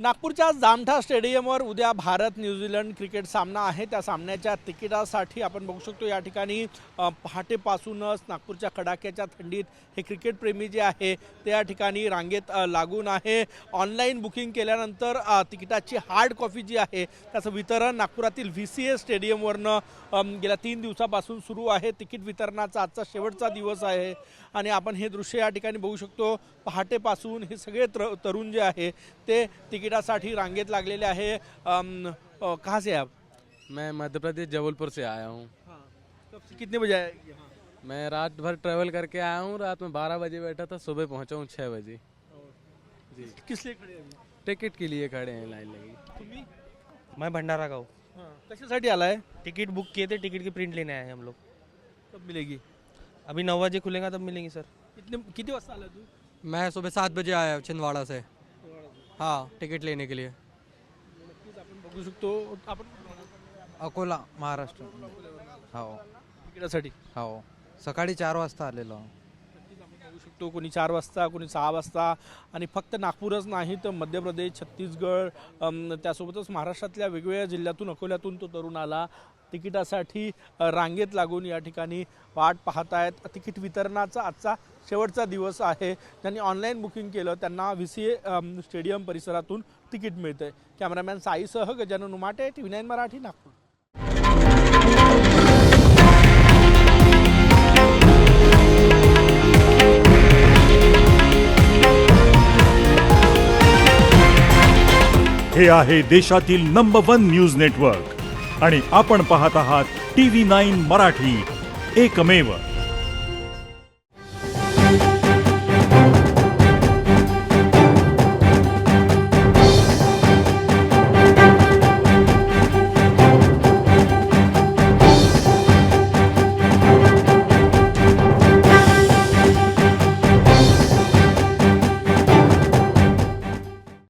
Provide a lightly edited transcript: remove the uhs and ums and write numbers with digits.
नागपूरच्या जामठा स्टेडियमवर उद्या भारत न्यूझीलंड क्रिकेट सामना आहे। त्या सामन्याच्या तिकिटासाठी आपण बघू शकतो या ठिकाणी पहाटेपासूनच नागपूरच्या कडाक्याच्या थंडीत हे क्रिकेट प्रेमी जे आहे ते या ठिकाणी रांगेत लागून आहे। ऑनलाईन बुकिंग केल्यानंतर तिकिटाची हार्ड कॉपी जी आहे त्याचं वितरण नागपुरातील VCA स्टेडियमवरनं गेल्या 3 दिवसापासून सुरू आहे। तिकीट वितरणाचा आजचा शेवटचा दिवस आहे आणि आपण हे दृश्य या ठिकाणी बघू शकतो। पहाटेपासून हे सगळे तरुण जे आहे ते तिकिटासाठी रांगेत लागलेले आहे। कहाँ से आप? मैं मध्य प्रदेश जबलपुर से आया हूँ। कब से कितने बजे आए यहाँ? मैं रात भर ट्रैवल करके आया हूँ। रात में 12 बजे बैठा था, सुबह पहुँचा हूँ 6 बजे। जी, किस लिए खड़े अभी? टिकट के लिए खड़े हैं, लाइन लगी। तुम्ही मैं भंडारा का हूँ। कशासाठी आलाय? टिकट बुक किए थे, टिकट की प्रिंट लेने आए हैं हम लोग। कब मिलेगी? अभी 9 बजे खुलेगा तब मिलेंगे सर। किती वाजता आला तू? मैं सुबह 7 बजे आया हूँ छिंदवाड़ा से। हाँ, टिकट लेने के लिए। नक्कीच आपण बघू शकतो। आपण अकोला महाराष्ट्र। हो तिकिटासाठी हो, सकाळी 4 वाजता आलेलो. नक्कीच आपण बघू शकतो। कोणी 4 वाजता, कोणी 6 वाजता आणि फक्त नागपूरच नाही तर मध्य प्रदेश, छत्तीसगड त्यासोबतच महाराष्ट्रातल्या वेगवेगळ्या जिल्ह्यातून अकोल्यातून तो तरुण आला। तिकिटासाठी रांगेत लागून या ठिकाणी वाट पाहत आहेत। तिकीट वितरणाचा आजचा शेवटचा दिवस आहे। ज्यांनी ऑनलाईन बुकिंग केलं त्यांना VCA स्टेडियम परिसरातून तिकीट मिळतंय। कॅमेरामॅन साईसह गजानन उमाटे, TV9 मराठी, नागपूर। हे आहे देशातील नंबर 1 न्यूज नेटवर्क आणि आपण पाहत आहात TV9 मराठी, एकमेव।